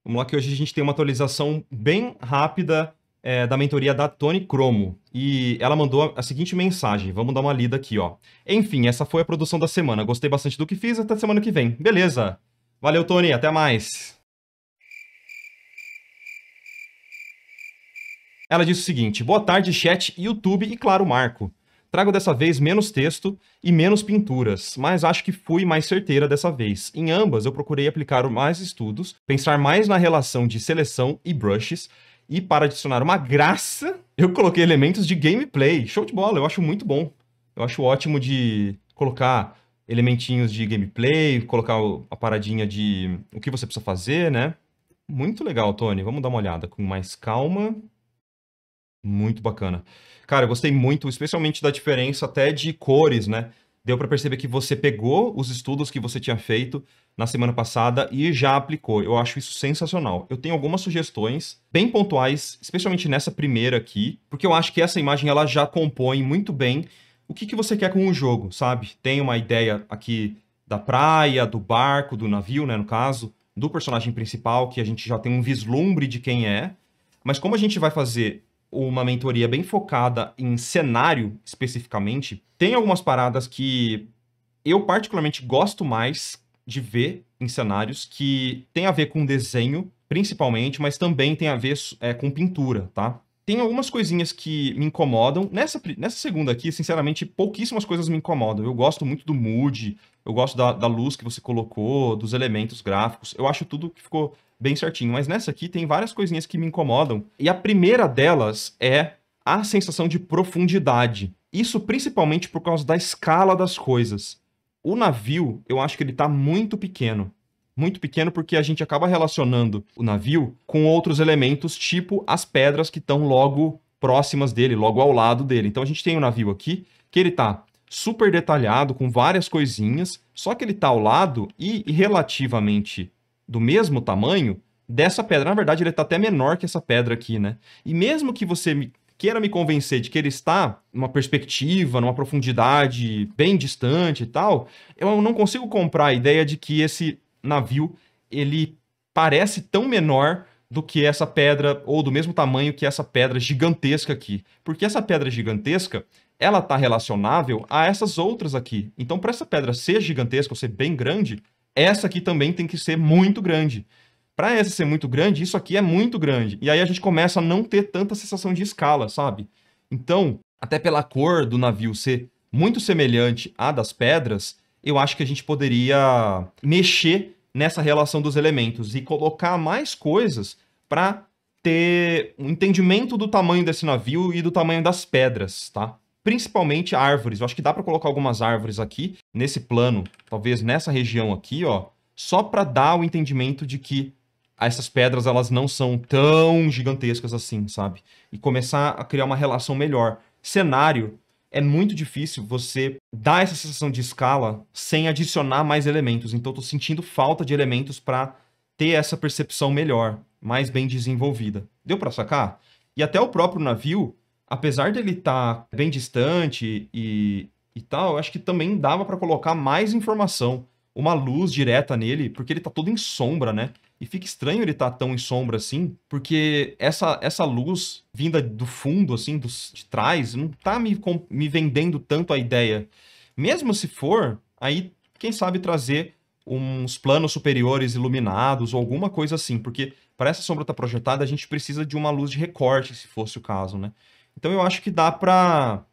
Vamos lá que hoje a gente tem uma atualização bem rápida da mentoria da Tony Cromo. E ela mandou a seguinte mensagem, vamos dar uma lida aqui, ó. Enfim, essa foi a produção da semana. Gostei bastante do que fiz, até semana que vem. Beleza. Valeu, Tony, até mais. Ela disse o seguinte: boa tarde, chat, YouTube e, claro, Marco. Trago dessa vez menos texto e menos pinturas, mas acho que fui mais certeira dessa vez. Em ambas, eu procurei aplicar mais estudos, pensar mais na relação de seleção e brushes, e para adicionar uma graça, eu coloquei elementos de gameplay. Show de bola, eu acho muito bom. Eu acho ótimo de colocar elementinhos de gameplay, colocar a paradinha de o que você precisa fazer, né? Muito legal, Tony. Vamos dar uma olhada com mais calma. Muito bacana. Cara, eu gostei muito, especialmente da diferença até de cores, né? Deu para perceber que você pegou os estudos que você tinha feito na semana passada e já aplicou. Eu acho isso sensacional. Eu tenho algumas sugestões bem pontuais, especialmente nessa primeira aqui, porque eu acho que essa imagem ela já compõe muito bem o que você quer com o jogo, sabe? Tem uma ideia aqui da praia, do barco, do navio, né, no caso, do personagem principal, que a gente já tem um vislumbre de quem é. Mas como a gente vai fazer uma mentoria bem focada em cenário, especificamente, tem algumas paradas que eu particularmente gosto mais de ver em cenários, que tem a ver com desenho, principalmente, mas também tem a ver com pintura, tá? Tem algumas coisinhas que me incomodam. Nessa segunda aqui, sinceramente, pouquíssimas coisas me incomodam. Eu gosto muito do mood, eu gosto da luz que você colocou, dos elementos gráficos. Eu acho tudo que ficou bem certinho. Mas nessa aqui tem várias coisinhas que me incomodam. E a primeira delas é a sensação de profundidade. Isso principalmente por causa da escala das coisas. O navio, eu acho que ele tá muito pequeno. Muito pequeno porque a gente acaba relacionando o navio com outros elementos, tipo as pedras que estão logo próximas dele, logo ao lado dele. Então a gente tem o navio aqui, que ele tá super detalhado, com várias coisinhas, só que ele tá ao lado e relativamente do mesmo tamanho dessa pedra. Na verdade, ele tá até menor que essa pedra aqui, né? E mesmo que você queira me convencer de que ele está numa perspectiva, numa profundidade bem distante e tal, eu não consigo comprar a ideia de que esse navio, ele parece tão menor do que essa pedra, ou do mesmo tamanho que essa pedra gigantesca aqui. Porque essa pedra gigantesca, ela está relacionável a essas outras aqui. Então, para essa pedra ser gigantesca, ou ser bem grande, essa aqui também tem que ser muito grande. Para essa ser muito grande, isso aqui é muito grande. E aí a gente começa a não ter tanta sensação de escala, sabe? Então, até pela cor do navio ser muito semelhante à das pedras, eu acho que a gente poderia mexer nessa relação dos elementos e colocar mais coisas para ter um entendimento do tamanho desse navio e do tamanho das pedras, tá? Principalmente árvores. Eu acho que dá para colocar algumas árvores aqui nesse plano, talvez nessa região aqui, ó, só para dar o entendimento de que essas pedras elas não são tão gigantescas assim, sabe? E começar a criar uma relação melhor. Cenário, é muito difícil você dar essa sensação de escala sem adicionar mais elementos. Então, eu tô sentindo falta de elementos para ter essa percepção melhor, mais bem desenvolvida. Deu para sacar? E até o próprio navio, apesar dele estar bem distante e tal, eu acho que também dava para colocar mais informação, uma luz direta nele, porque ele tá todo em sombra, né? E fica estranho ele estar tão em sombra assim, porque essa luz vinda do fundo, assim, de trás, não tá me vendendo tanto a ideia. Mesmo se for, aí, quem sabe trazer uns planos superiores iluminados ou alguma coisa assim, porque para essa sombra estar projetada, a gente precisa de uma luz de recorte, se fosse o caso, né? Então eu acho que dá para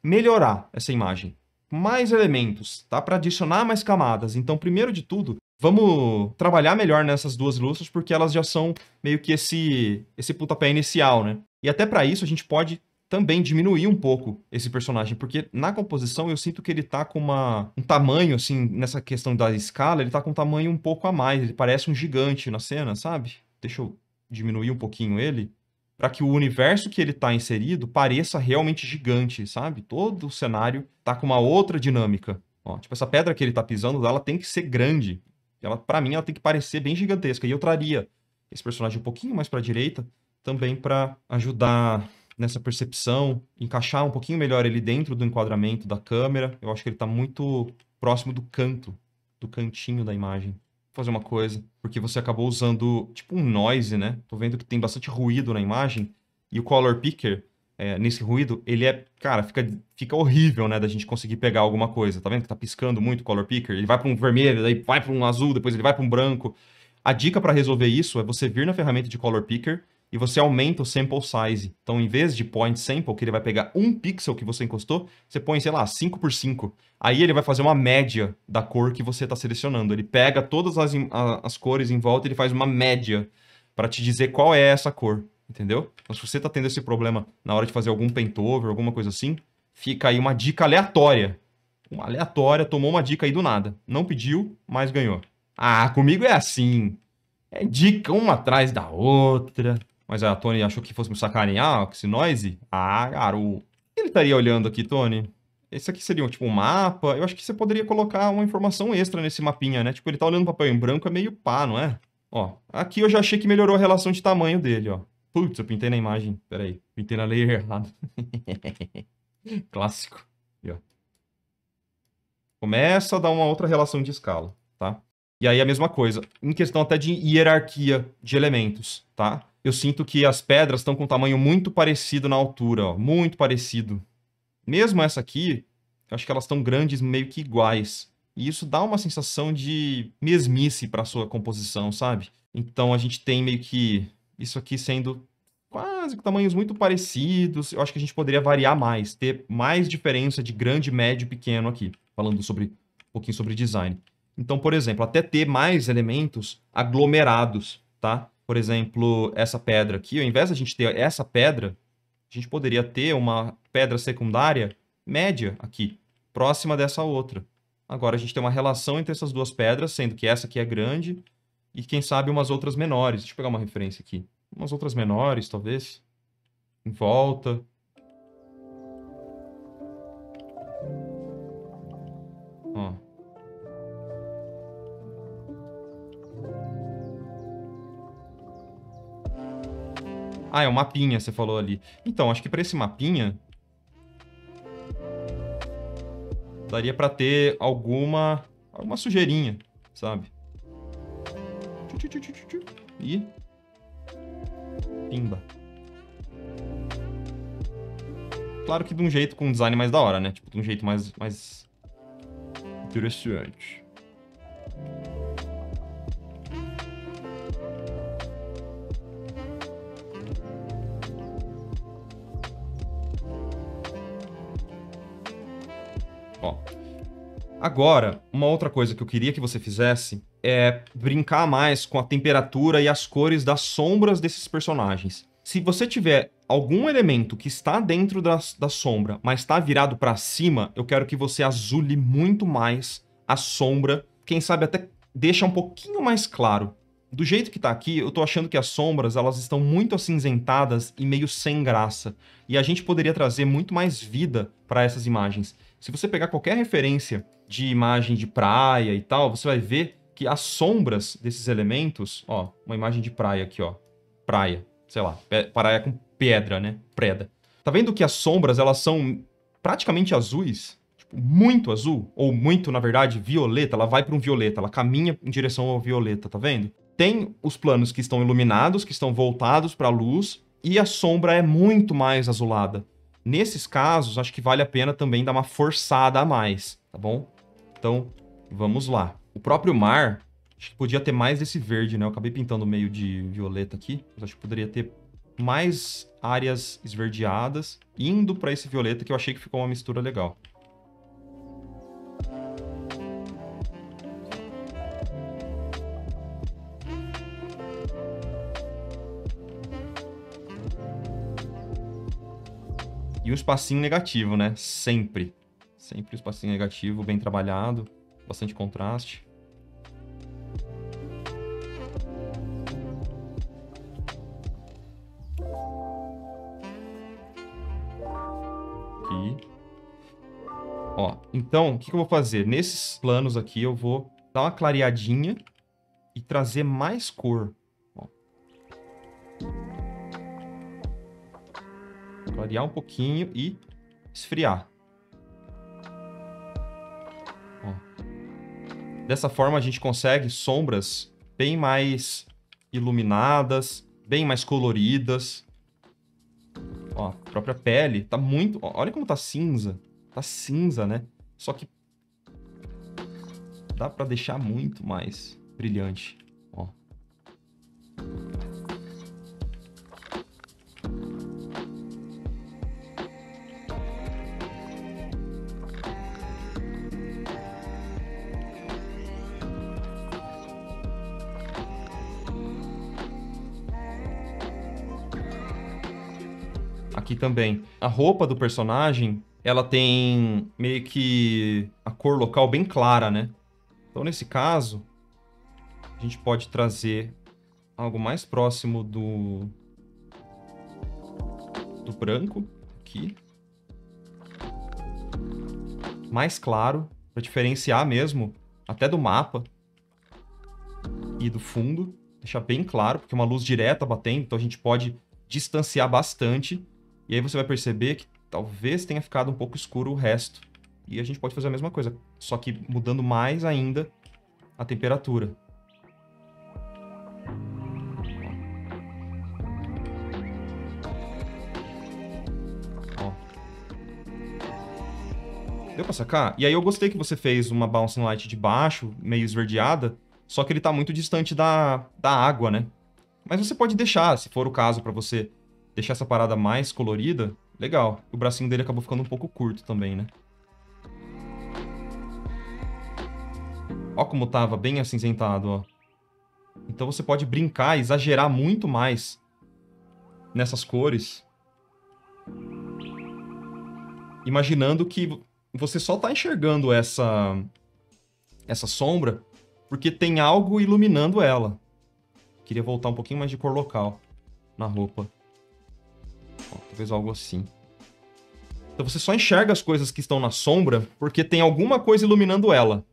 melhorar essa imagem. Mais elementos, dá para adicionar mais camadas. Então, primeiro de tudo, vamos trabalhar melhor nessas duas lustras, porque elas já são meio que esse pontapé inicial, né? E até para isso a gente pode também diminuir um pouco esse personagem, porque na composição eu sinto que ele tá com um tamanho, assim, nessa questão da escala, ele tá com um tamanho um pouco a mais, ele parece um gigante na cena, sabe? Deixa eu diminuir um pouquinho ele, para que o universo que ele tá inserido pareça realmente gigante, sabe? Todo o cenário tá com uma outra dinâmica. Ó, tipo, essa pedra que ele tá pisando, ela tem que ser grande. Ela, para mim, ela tem que parecer bem gigantesca. E eu traria esse personagem um pouquinho mais para a direita, também para ajudar nessa percepção, encaixar um pouquinho melhor ele dentro do enquadramento da câmera. Eu acho que ele está muito próximo do canto, do cantinho da imagem. fazer uma coisa, porque você acabou usando tipo um noise, né? Tô vendo que tem bastante ruído na imagem e o color picker, nesse ruído, ele cara, fica horrível, né, da gente conseguir pegar alguma coisa. Tá vendo que tá piscando muito o color picker? Ele vai para um vermelho, daí vai para um azul, depois ele vai para um branco. A dica para resolver isso é você vir na ferramenta de color picker e você aumenta o sample size. Então, em vez de point sample, que ele vai pegar um pixel que você encostou, você põe, sei lá, 5 por 5. Aí ele vai fazer uma média da cor que você está selecionando. Ele pega todas as cores em volta e ele faz uma média para te dizer qual é essa cor, entendeu? Então, se você está tendo esse problema na hora de fazer algum paintover, alguma coisa assim, fica aí uma dica aleatória. Uma aleatória, tomou uma dica aí do nada. Não pediu, mas ganhou. Ah, comigo é assim. É dica uma atrás da outra. Mas a Tony achou que fosse me sacanear com esse noise? Ah, garoto. Ele estaria olhando aqui, Tony. Esse aqui seria tipo um mapa. Eu acho que você poderia colocar uma informação extra nesse mapinha, né? Tipo, ele tá olhando papel em branco, é meio pá, não é? Ó, aqui eu já achei que melhorou a relação de tamanho dele, ó. Putz, eu pintei na imagem. Pera aí, pintei na layer errado. Clássico. Aqui, ó. Começa a dar uma outra relação de escala, tá? E aí a mesma coisa, em questão até de hierarquia de elementos, tá? Eu sinto que as pedras estão com um tamanho muito parecido na altura, ó, muito parecido. Mesmo essa aqui, eu acho que elas estão grandes meio que iguais. E isso dá uma sensação de mesmice para sua composição, sabe? Então a gente tem meio que isso aqui sendo quase com tamanhos muito parecidos. Eu acho que a gente poderia variar mais, ter mais diferença de grande, médio e pequeno aqui, falando sobre um pouquinho sobre design. Então, por exemplo, até ter mais elementos aglomerados, tá? Por exemplo, essa pedra aqui, ao invés de a gente ter essa pedra, a gente poderia ter uma pedra secundária média aqui, próxima dessa outra. Agora a gente tem uma relação entre essas duas pedras, sendo que essa aqui é grande e, quem sabe, umas outras menores. Deixa eu pegar uma referência aqui. Umas outras menores, talvez. Em volta. Ó. Ah, é um mapinha, você falou ali. Então, acho que para esse mapinha daria para ter alguma sujeirinha, sabe? E pimba. Claro que de um jeito com um design mais da hora, né? Tipo, de um jeito mais interessante. Ó. Agora, uma outra coisa que eu queria que você fizesse é brincar mais com a temperatura e as cores das sombras desses personagens. Se você tiver algum elemento que está dentro da sombra, mas está virado para cima, eu quero que você azule muito mais a sombra. Quem sabe até deixa um pouquinho mais claro. Do jeito que tá aqui, eu tô achando que as sombras, elas estão muito acinzentadas e meio sem graça. E a gente poderia trazer muito mais vida para essas imagens. Se você pegar qualquer referência de imagem de praia e tal, você vai ver que as sombras desses elementos, ó, uma imagem de praia aqui, ó, praia, sei lá, praia com pedra, né, preda. Tá vendo que as sombras, elas são praticamente azuis? Tipo, muito azul, ou muito, na verdade, violeta, ela vai para um violeta, ela caminha em direção ao violeta, tá vendo? Tem os planos que estão iluminados, que estão voltados para a luz, e a sombra é muito mais azulada. Nesses casos, acho que vale a pena também dar uma forçada a mais, tá bom? Então, vamos lá. O próprio mar, acho que podia ter mais desse verde, né? Eu acabei pintando meio de violeta aqui, mas acho que poderia ter mais áreas esverdeadas, indo para esse violeta, que eu achei que ficou uma mistura legal. E um espacinho negativo, né? Sempre. Sempre um espacinho negativo, bem trabalhado, bastante contraste. Aqui. Ó, então, o que eu vou fazer? Nesses planos aqui, eu vou dar uma clareadinha e trazer mais cor. Ó. Clarear um pouquinho e esfriar. Ó. Dessa forma, a gente consegue sombras bem mais iluminadas, bem mais coloridas. Ó, a própria pele tá muito... Olha como tá cinza. Tá cinza, né? Só que dá pra deixar muito mais brilhante. Ó. Aqui também. A roupa do personagem, ela tem meio que a cor local bem clara, né? Então, nesse caso, a gente pode trazer algo mais próximo do branco, aqui. Mais claro, para diferenciar mesmo, até do mapa e do fundo. Deixar bem claro, porque é uma luz direta batendo, então a gente pode distanciar bastante. E aí você vai perceber que talvez tenha ficado um pouco escuro o resto. E a gente pode fazer a mesma coisa, só que mudando mais ainda a temperatura. Ó. Deu pra sacar? E aí eu gostei que você fez uma Bouncing Light de baixo, meio esverdeada, só que ele tá muito distante da água, né? Mas você pode deixar, se for o caso, pra você deixar essa parada mais colorida, legal. O bracinho dele acabou ficando um pouco curto também, né? Ó como tava bem acinzentado, ó. Então você pode brincar, exagerar muito mais nessas cores. Imaginando que você só tá enxergando essa sombra porque tem algo iluminando ela. Queria voltar um pouquinho mais de cor local na roupa. Ó, talvez algo assim. Então você só enxerga as coisas que estão na sombra porque tem alguma coisa iluminando ela.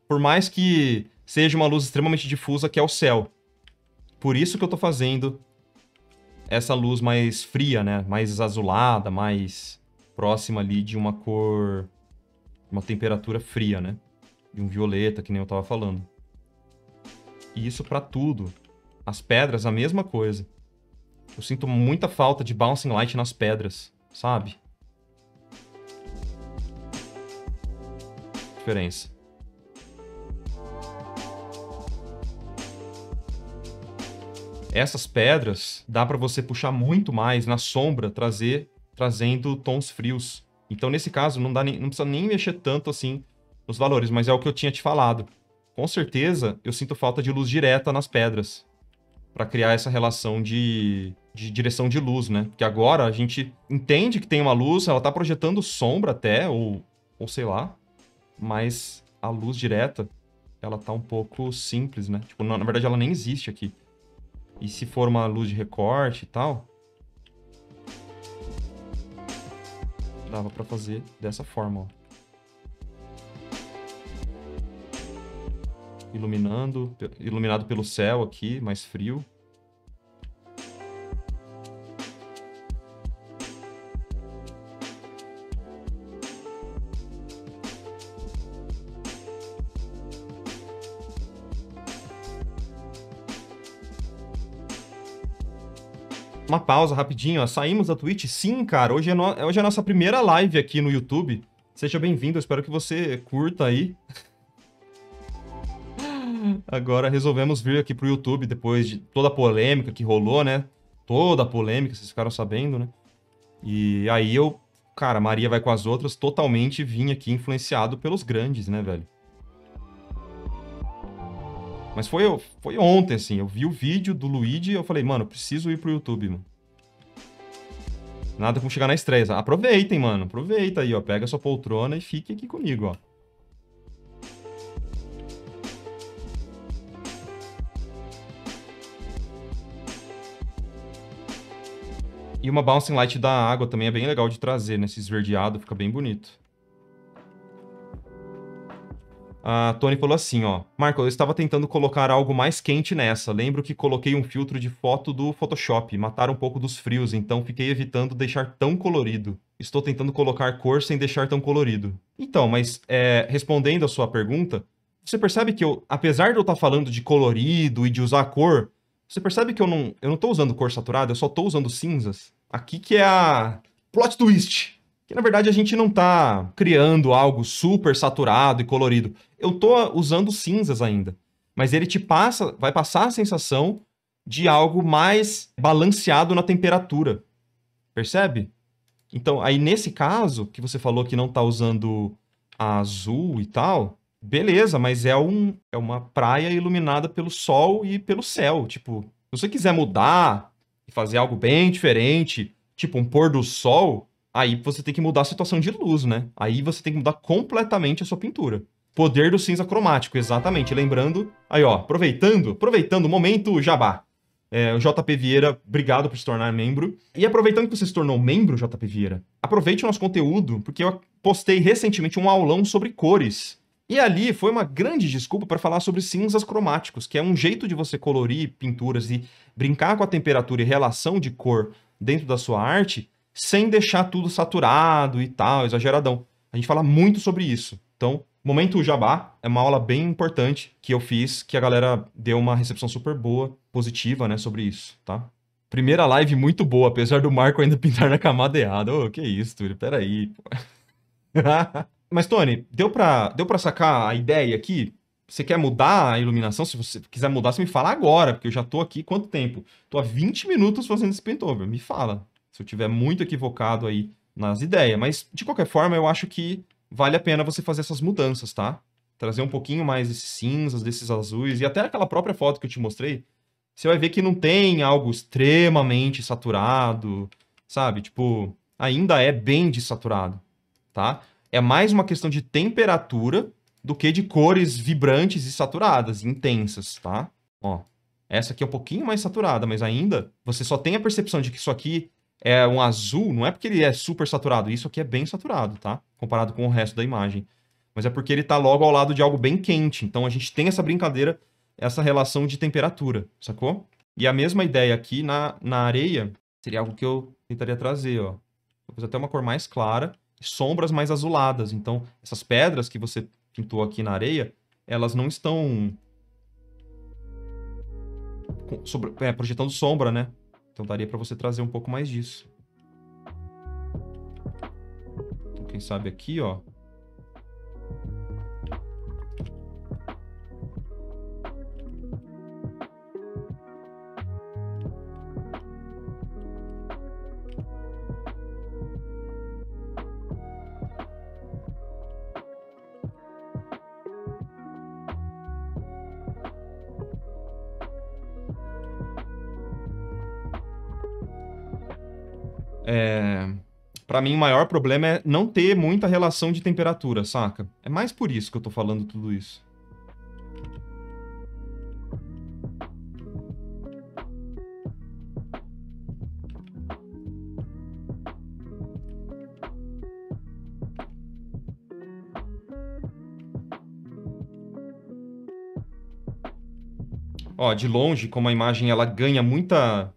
Por mais que seja uma luz extremamente difusa, que é o céu. Por isso que eu tô fazendo essa luz mais fria, né? Mais azulada, mais próxima ali de uma cor... uma temperatura fria, né? De um violeta, que nem eu tava falando. E isso pra tudo. As pedras, a mesma coisa. Eu sinto muita falta de Bouncing Light nas pedras, sabe? Diferença. Essas pedras dá pra você puxar muito mais na sombra, trazendo tons frios. Então, nesse caso, não precisa nem mexer tanto assim nos valores, mas é o que eu tinha te falado. Com certeza, eu sinto falta de luz direta nas pedras, para criar essa relação de direção de luz, né? Porque agora a gente entende que tem uma luz, ela tá projetando sombra até, ou sei lá, mas a luz direta, ela tá um pouco simples, né? Tipo, na verdade, ela nem existe aqui. E se for uma luz de recorte e tal, dava pra fazer dessa forma, ó. Iluminado pelo céu aqui, mais frio. Uma pausa rapidinho, ó. Saímos da Twitch? Sim, cara. Hoje é a nossa primeira live aqui no YouTube. Seja bem-vindo, eu espero que você curta aí. Agora resolvemos vir aqui pro YouTube depois de toda a polêmica que rolou, né? Toda a polêmica, vocês ficaram sabendo, né? E aí eu, cara, Maria vai com as outras, totalmente vim aqui influenciado pelos grandes, né, velho? Mas foi ontem, assim, eu vi o vídeo do Luigi e eu falei, mano, eu preciso ir pro YouTube, mano. Nada como chegar na estreia. Aproveitem, mano, aproveita aí, ó. Pega sua poltrona e fique aqui comigo, ó. E uma Bouncing Light da água também é bem legal de trazer, nesse esverdeado, fica bem bonito. A Tony falou assim, ó. Marco, eu estava tentando colocar algo mais quente nessa. Lembro que coloquei um filtro de foto do Photoshop. Matar um pouco dos frios, então fiquei evitando deixar tão colorido. Estou tentando colocar cor sem deixar tão colorido. Então, mas respondendo a sua pergunta, Você percebe que eu, apesar de eu estar falando de colorido e de usar cor, você percebe que eu não tô usando cor saturada, eu só tô usando cinzas? Aqui que é a plot twist. Que na verdade a gente não tá criando algo super saturado e colorido. Eu tô usando cinzas ainda. Mas ele te passa, vai passar a sensação de algo mais balanceado na temperatura. Percebe? Então, aí nesse caso, que você falou que não tá usando azul e tal, beleza, mas é uma praia iluminada pelo sol e pelo céu. Tipo, se você quiser mudar e fazer algo bem diferente, tipo um pôr do sol, aí você tem que mudar a situação de luz, né? Aí você tem que mudar completamente a sua pintura. Poder do cinza cromático, exatamente. Lembrando, aí ó, aproveitando o momento jabá. O JP Vieira, obrigado por se tornar membro. E aproveitando que você se tornou membro, JP Vieira, aproveite o nosso conteúdo, porque eu postei recentemente um aulão sobre cores. E ali foi uma grande desculpa para falar sobre cinzas cromáticos, que é um jeito de você colorir pinturas e brincar com a temperatura e relação de cor dentro da sua arte, sem deixar tudo saturado e tal, exageradão. A gente fala muito sobre isso. Então, Momento Jabá é uma aula bem importante que eu fiz, que a galera deu uma recepção super boa, positiva, né, sobre isso, tá? Primeira live muito boa, apesar do Marco ainda pintar na camada errada. Ô, que isso, Túlio, peraí, pô. Mas, Tony, deu pra sacar a ideia aqui? Você quer mudar a iluminação? Se você quiser mudar, você me fala agora, porque eu já tô aqui quanto tempo? Tô há 20 minutos fazendo esse paintover. Me fala, se eu tiver muito equivocado aí nas ideias. Mas, de qualquer forma, eu acho que vale a pena você fazer essas mudanças, tá? Trazer um pouquinho mais desses cinzas, desses azuis, e até aquela própria foto que eu te mostrei, você vai ver que não tem algo extremamente saturado, sabe? Tipo, ainda é bem desaturado, tá? É mais uma questão de temperatura do que de cores vibrantes e saturadas, intensas, tá? Ó, essa aqui é um pouquinho mais saturada, mas ainda você só tem a percepção de que isso aqui é um azul, não é porque ele é super saturado, isso aqui é bem saturado, tá? Comparado com o resto da imagem. Mas é porque ele tá logo ao lado de algo bem quente, então a gente tem essa brincadeira, essa relação de temperatura, sacou? E a mesma ideia aqui na areia seria algo que eu tentaria trazer, ó. Vou fazer até uma cor mais clara, sombras mais azuladas. Então, essas pedras que você pintou aqui na areia, elas não estão projetando sombra, né? Então daria para você trazer um pouco mais disso. Então, quem sabe aqui, ó. Pra mim, o maior problema é não ter muita relação de temperatura, saca? É mais por isso que eu tô falando tudo isso. Ó, de longe, como a imagem ela ganha muita...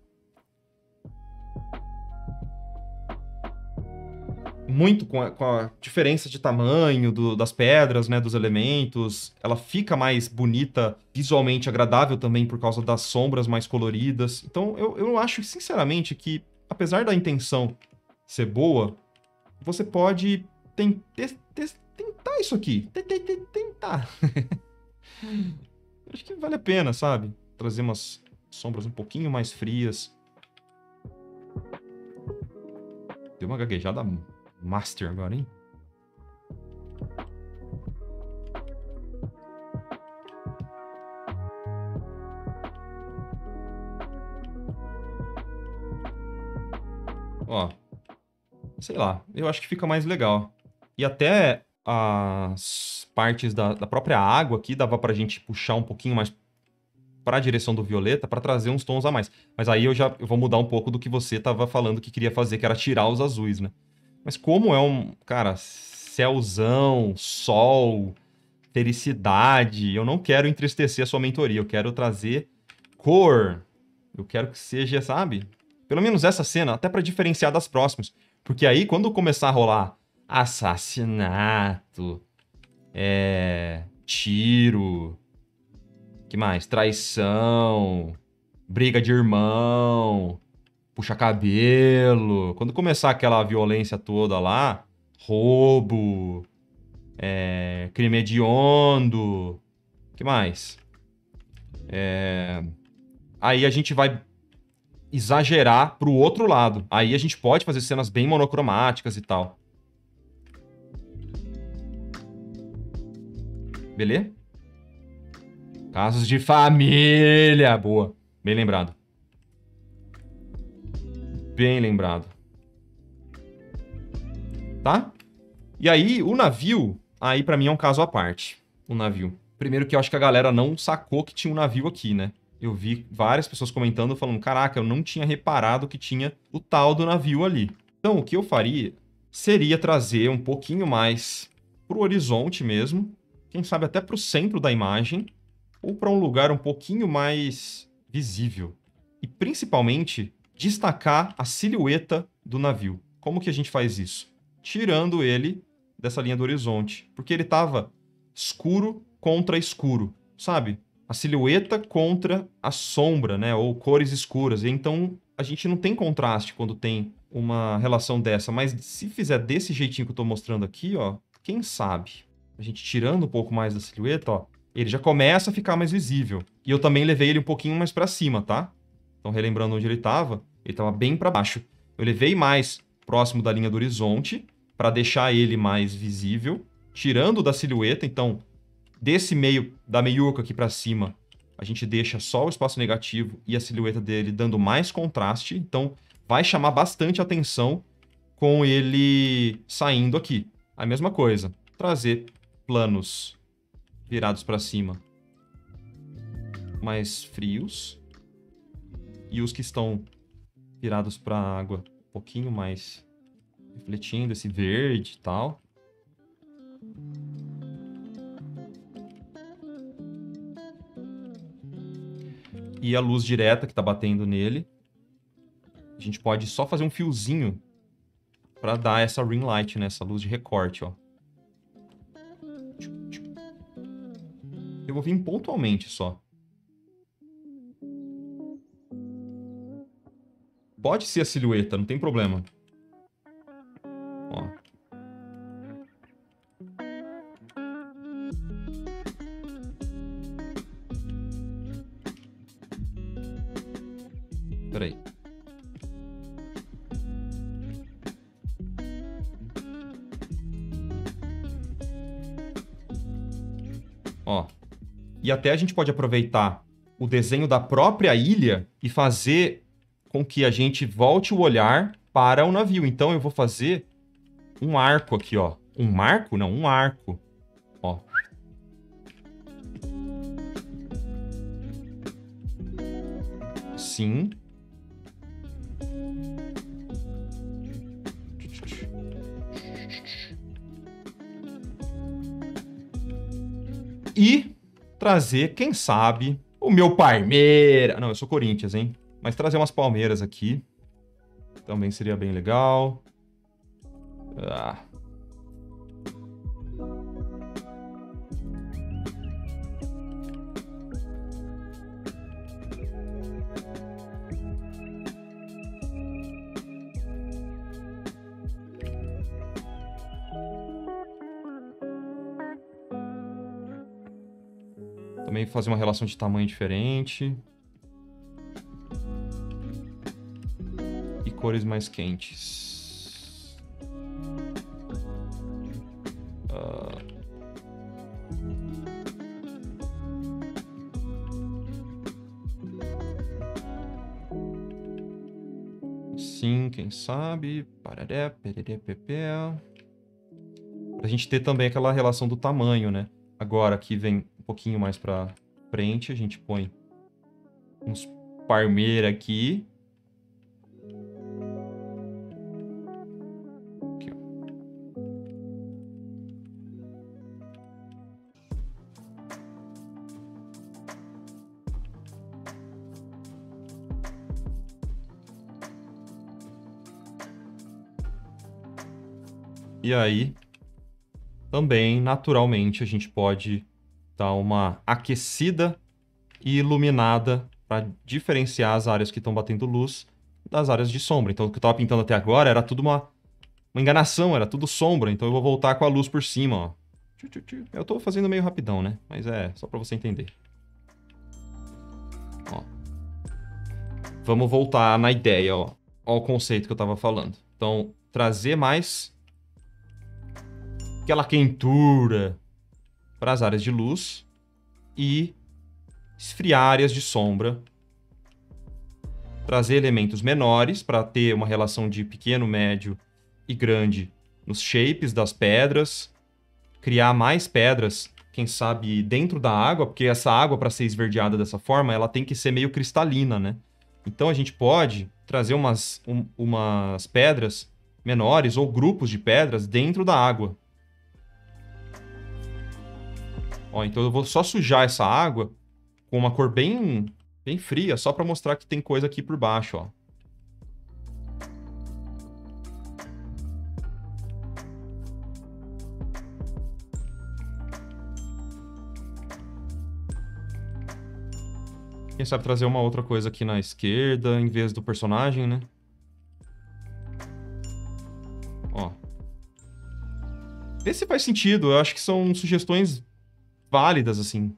muito com a diferença de tamanho das pedras, né, dos elementos. Ela fica mais bonita, visualmente agradável também por causa das sombras mais coloridas. Então, eu acho, sinceramente, que, apesar da intenção ser boa, você pode tentar isso aqui. Tentar. Acho que vale a pena, sabe? Trazer umas sombras um pouquinho mais frias. Deu uma gaguejada master agora, hein? Ó, sei lá, eu acho que fica mais legal. E até as partes da própria água aqui dava pra gente puxar um pouquinho mais para a direção do violeta para trazer uns tons a mais. Mas aí eu vou mudar um pouco do que você tava falando que queria fazer, que era tirar os azuis, né? Mas como é cara, céuzão, sol, felicidade, eu não quero entristecer a sua mentoria, eu quero trazer cor. Eu quero que seja, sabe? Pelo menos essa cena, até para diferenciar das próximas. Porque aí, quando começar a rolar assassinato, tiro. Que mais? Traição. Briga de irmão. Puxa cabelo. Quando começar aquela violência toda lá, roubo, crime hediondo. Que mais? Aí a gente vai exagerar pro outro lado. Aí a gente pode fazer cenas bem monocromáticas e tal. Beleza? Casos de família. Boa. Bem lembrado. Bem lembrado. Tá? E aí, o navio, aí pra mim é um caso à parte. O navio. Primeiro que eu acho que a galera não sacou que tinha um navio aqui, né? Eu vi várias pessoas comentando, falando, caraca, eu não tinha reparado que tinha o tal do navio ali. Então, o que eu faria seria trazer um pouquinho mais pro horizonte mesmo, quem sabe até pro centro da imagem, ou para um lugar um pouquinho mais visível. E, principalmente, destacar a silhueta do navio. Como que a gente faz isso? Tirando ele dessa linha do horizonte. Porque ele estava escuro contra escuro, sabe? A silhueta contra a sombra, né? Ou cores escuras. E então, a gente não tem contraste quando tem uma relação dessa. Mas se fizer desse jeitinho que eu estou mostrando aqui, ó, quem sabe? A gente tirando um pouco mais da silhueta, ó, ele já começa a ficar mais visível. E eu também levei ele um pouquinho mais para cima, tá? Então, relembrando onde ele estava bem para baixo. Eu levei mais próximo da linha do horizonte para deixar ele mais visível, tirando da silhueta. Então, desse meio, da meiuca aqui para cima, a gente deixa só o espaço negativo e a silhueta dele dando mais contraste. Então, vai chamar bastante atenção com ele saindo aqui. A mesma coisa, trazer planos virados para cima mais frios e os que estão virados para a água um pouquinho mais refletindo esse verde e tal. E a luz direta que está batendo nele, a gente pode só fazer um fiozinho para dar essa ring light, né? Essa luz de recorte, ó. Eu vou vir pontualmente só. Pode ser a silhueta, não tem problema. Ó. Peraí. Ó. E até a gente pode aproveitar o desenho da própria ilha e fazer com que a gente volte o olhar para o navio. Então eu vou fazer um arco aqui, ó. Um marco? Não, um arco. Ó. Sim. E trazer, quem sabe, o meu Palmeira. Não, eu sou Corinthians, hein? Mas trazer umas palmeiras aqui também seria bem legal. Ah. Também fazer uma relação de tamanho diferente. E cores mais quentes. Sim, quem sabe. Pararé, pereré, pepé. Pra gente ter também aquela relação do tamanho, né? Agora aqui vem um pouquinho mais pra frente. A gente põe uns palmeira aqui. Aqui, ó. E aí, também, naturalmente, a gente pode dar uma aquecida e iluminada para diferenciar as áreas que estão batendo luz das áreas de sombra. Então, o que eu estava pintando até agora era tudo uma enganação, era tudo sombra. Então, eu vou voltar com a luz por cima, ó. Eu estou fazendo meio rapidão, né? Mas é só para você entender. Ó. Vamos voltar na ideia, ó. Ó o conceito que eu estava falando. Então, trazer mais aquela quentura para as áreas de luz e esfriar áreas de sombra. Trazer elementos menores para ter uma relação de pequeno, médio e grande nos shapes das pedras. Criar mais pedras, quem sabe, dentro da água, porque essa água, para ser esverdeada dessa forma, ela tem que ser meio cristalina, né? Então a gente pode trazer umas pedras menores ou grupos de pedras dentro da água. Ó, então eu vou só sujar essa água com uma cor bem fria, só para mostrar que tem coisa aqui por baixo, ó. Quem sabe trazer uma outra coisa aqui na esquerda, em vez do personagem, né? Ó. Vê se faz sentido. Eu acho que são sugestões válidas, assim.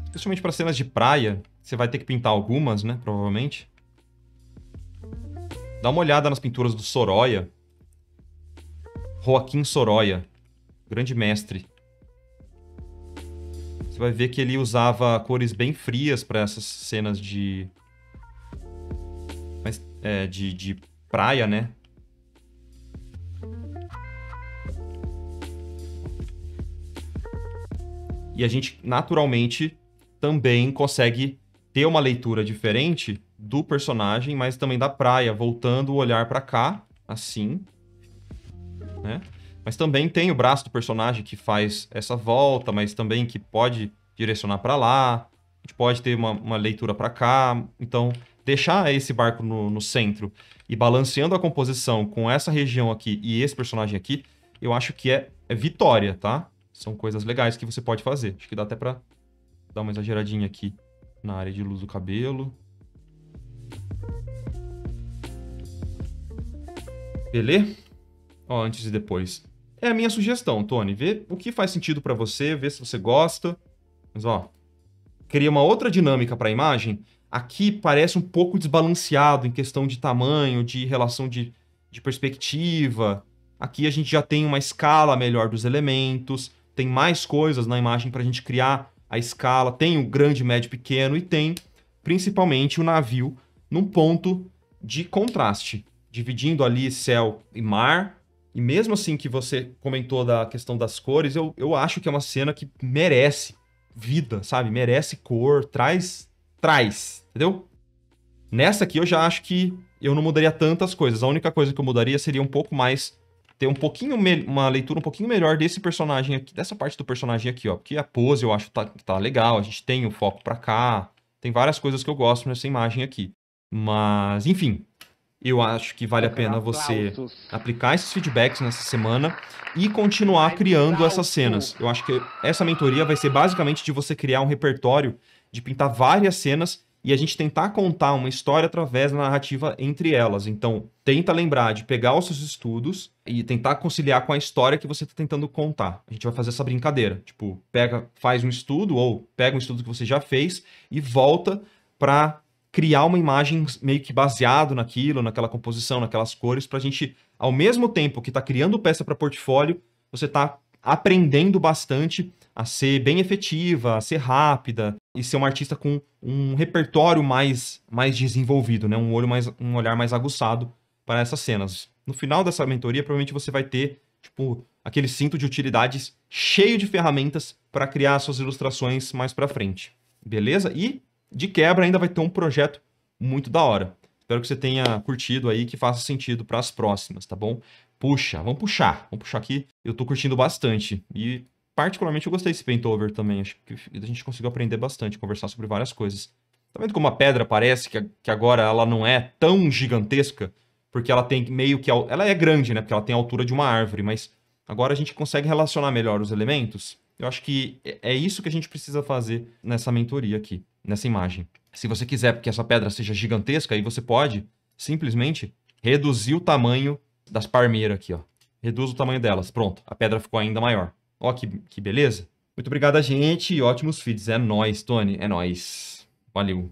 Especialmente para cenas de praia. Você vai ter que pintar algumas, né? Provavelmente. Dá uma olhada nas pinturas do Sorolla. Joaquim Sorolla. Grande mestre. Você vai ver que ele usava cores bem frias para essas cenas de praia, né? E a gente, naturalmente, também consegue ter uma leitura diferente do personagem, mas também da praia, voltando o olhar para cá, assim, né? Mas também tem o braço do personagem que faz essa volta, mas também que pode direcionar para lá. A gente pode ter uma leitura para cá. Então, deixar esse barco no centro e balanceando a composição com essa região aqui e esse personagem aqui, eu acho que é vitória, tá? São coisas legais que você pode fazer. Acho que dá até para dar uma exageradinha aqui na área de luz do cabelo. Beleza? Ó, antes e depois. É a minha sugestão, Tony. Vê o que faz sentido pra você, vê se você gosta. Mas, ó, cria uma outra dinâmica pra imagem. Aqui parece um pouco desbalanceado em questão de tamanho, de relação de perspectiva. Aqui a gente já tem uma escala melhor dos elementos. Tem mais coisas na imagem pra gente criar a escala. Tem o grande, médio, pequeno e tem, principalmente, o navio num ponto de contraste. Dividindo ali céu e mar. E mesmo assim que você comentou da questão das cores, eu acho que é uma cena que merece vida, sabe? Merece cor, traz, entendeu? Nessa aqui eu já acho que eu não mudaria tantas coisas. A única coisa que eu mudaria seria um pouco mais, ter um pouquinho, uma leitura um pouquinho melhor desse personagem aqui, dessa parte do personagem aqui, ó. Porque a pose eu acho que tá legal, a gente tem o foco pra cá, tem várias coisas que eu gosto nessa imagem aqui. Mas, enfim... Eu acho que vale a pena você aplicar esses feedbacks nessa semana e continuar criando essas cenas. Eu acho que essa mentoria vai ser basicamente de você criar um repertório de pintar várias cenas e a gente tentar contar uma história através da narrativa entre elas. Então, tenta lembrar de pegar os seus estudos e tentar conciliar com a história que você está tentando contar. A gente vai fazer essa brincadeira. Tipo, faz um estudo ou pega um estudo que você já fez e volta para criar uma imagem meio que baseado naquilo, naquela composição, naquelas cores, pra gente, ao mesmo tempo que tá criando peça para portfólio, você tá aprendendo bastante a ser bem efetiva, a ser rápida e ser uma artista com um repertório mais desenvolvido, né? Um olhar mais aguçado para essas cenas. No final dessa mentoria, provavelmente você vai ter, tipo, aquele cinto de utilidades cheio de ferramentas para criar suas ilustrações mais para frente. Beleza? E de quebra, ainda vai ter um projeto muito da hora. Espero que você tenha curtido aí, que faça sentido para as próximas, tá bom? Vamos puxar aqui. Eu tô curtindo bastante. E, particularmente, eu gostei desse Paintover também. Acho que a gente conseguiu aprender bastante, conversar sobre várias coisas. Tá vendo como a pedra parece que agora ela não é tão gigantesca? Porque ela tem meio que... Ela é grande, né? Porque ela tem a altura de uma árvore, mas Agora a gente consegue relacionar melhor os elementos. Eu acho que é isso que a gente precisa fazer nessa mentoria aqui, nessa imagem. Se você quiser que essa pedra seja gigantesca, aí você pode simplesmente reduzir o tamanho das palmeiras aqui, ó. Reduz o tamanho delas. Pronto, a pedra ficou ainda maior. Ó, que beleza. Muito obrigado, gente. Ótimos feeds. É nóis, Tony. É nóis. Valeu.